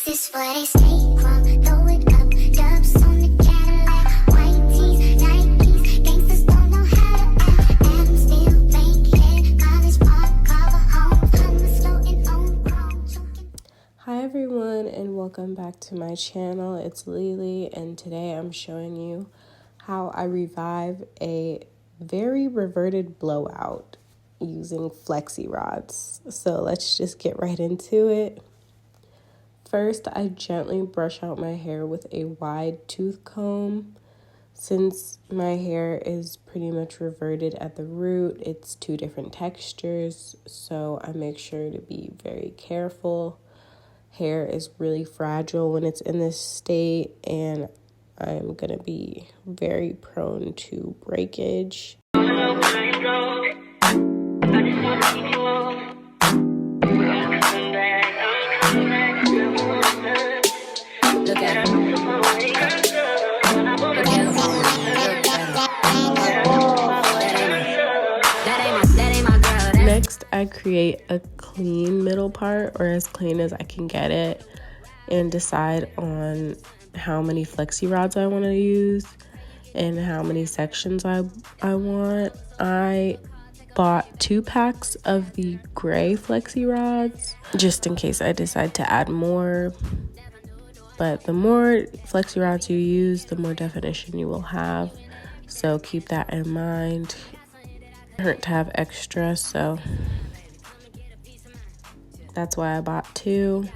This is where they stay from. Throw it up, dubs on the Cadillac. White tees, Nikes, gangsters don't know how to act. Adam still bankhead, college park, cover home. Hummers floating on chrome. Hi everyone, and welcome back to my channel. It's Lily, and today I'm showing you how I revive a very reverted blowout using Flexi rods. So let's just get right into it. First, I gently brush out my hair with a wide tooth comb. Since my hair is pretty much reverted at the root, it's two different textures, so I make sure to be very careful. Hair is really fragile when it's in this state, and I'm gonna be very prone to breakage. Next, I create a clean middle part, or as clean as I can get it, and decide on how many flexi rods I want to use and how many sections I want. I bought 2 packs of the gray flexi rods just in case I decide to add more. But the more flexi rods you use, the more definition you will have. So keep that in mind. It hurt to have extra, so that's why I bought 2.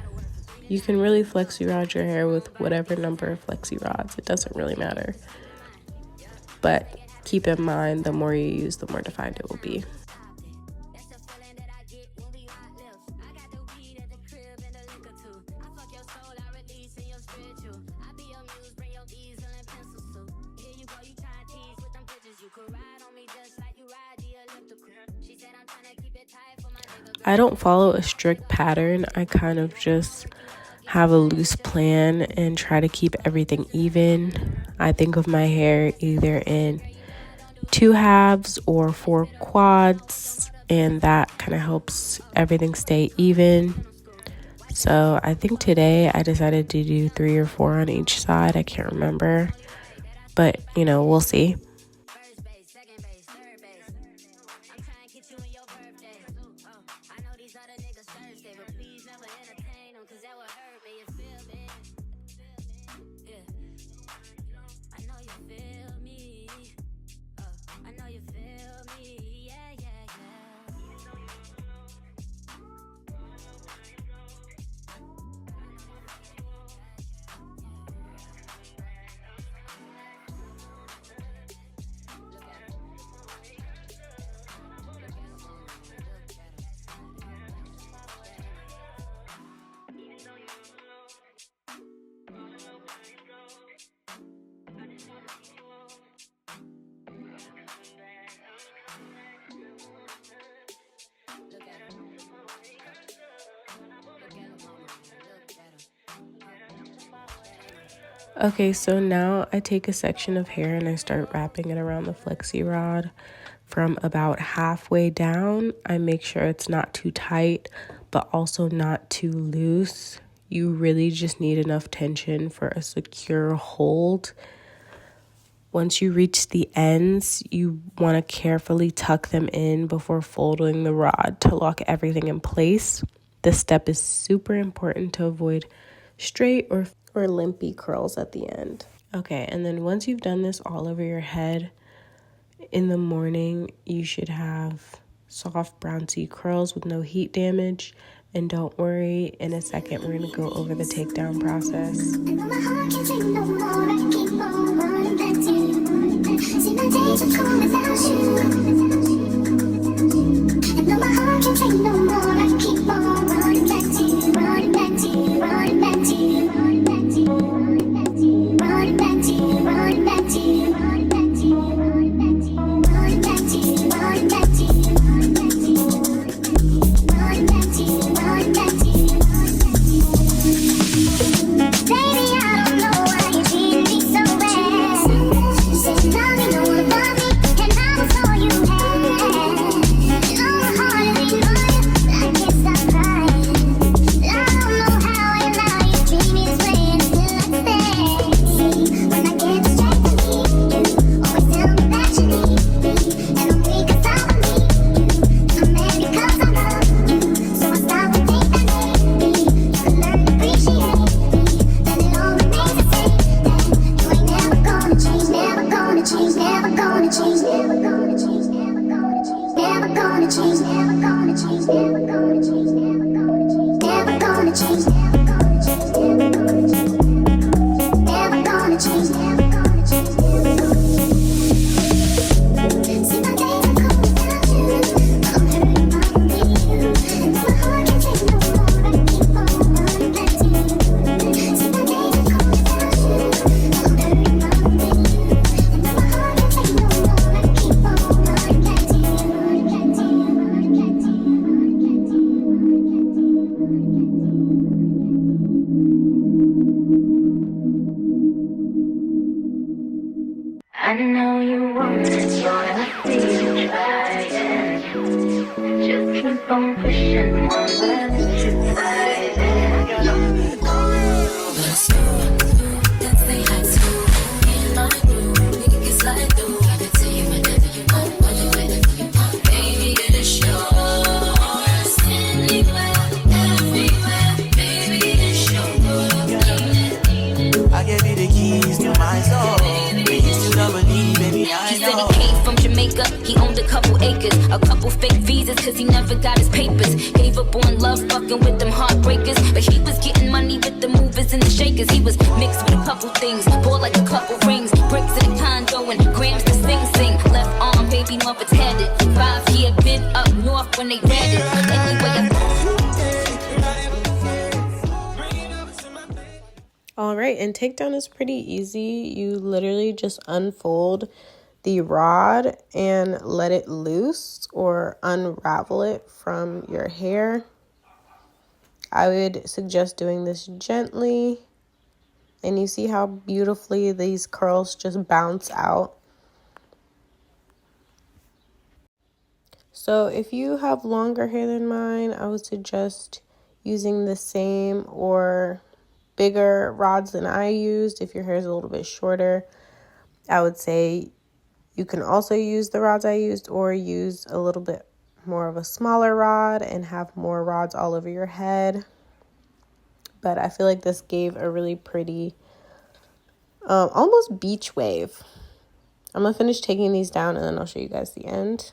You can really flexi rod your hair with whatever number of flexi rods. It doesn't really matter. But keep in mind, the more you use, the more defined it will be. I don't follow a strict pattern. I kind of just have a loose plan and try to keep everything even. I think of my hair either in 2 halves or 4 quads, and that kind of helps everything stay even. So I think today I decided to do 3 or 4 on each side. I can't remember, but we'll see. Okay, so now I take a section of hair and I start wrapping it around the flexi rod from about halfway down. I make sure it's not too tight, but also not too loose. You really just need enough tension for a secure hold. Once you reach the ends, you want to carefully tuck them in before folding the rod to lock everything in place. This step is super important to avoid straight or limpy curls at the end. Okay, and then once you've done this all over your head, in the morning you should have soft bouncy curls with no heat damage. And don't worry, in a second we're going to go over the takedown process. Say, "Mommy, don't above me," and I'm all you have. I know you want it, so I see you trying. Just keep on pushing, won't let you fight it. Let's go, that's the high school. Me and my crew, we can slide through. Give it to you whenever you want, whenever you want. Baby, it's yours. Anywhere, everywhere, baby, it's yours. I gave you the keys to my soul. He said he came from Jamaica, he owned a couple acres, a couple fake visas, cause he never got his papers. Gave up on love, fucking with them heartbreakers, but he was getting money with the movers and the shakers. He was mixed with a couple things, bought like a couple rings, bricks in a condo and grams to sing. Left arm, baby mother's headed, 5-year been up north when they read it. Anyway, All right, and takedown is pretty easy. You literally just unfold the rod and let it loose or unravel it from your hair. I would suggest doing this gently. And you see how beautifully these curls just bounce out. So if you have longer hair than mine, I would suggest using the same or bigger rods than I used. If your hair is a little bit shorter, I would say you can also use the rods I used or use a little bit more of a smaller rod and have more rods all over your head. But I feel like this gave a really pretty, almost beach wave. I'm going to finish taking these down and then I'll show you guys the end.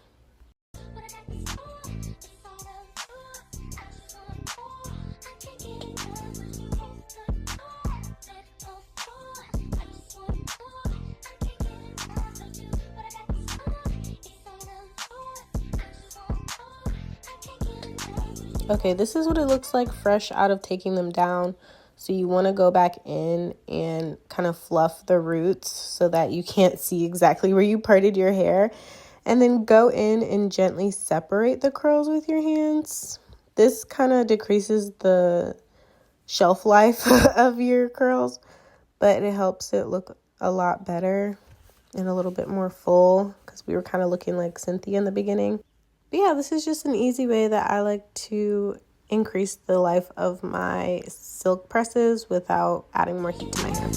Okay, this is what it looks like fresh out of taking them down. So you want to go back in and kind of fluff the roots so that you can't see exactly where you parted your hair. And then go in and gently separate the curls with your hands. This kind of decreases the shelf life of your curls, but it helps it look a lot better and a little bit more full because we were kind of looking like Cynthia in the beginning. But yeah, this is just an easy way that I like to increase the life of my silk presses without adding more heat to my hair.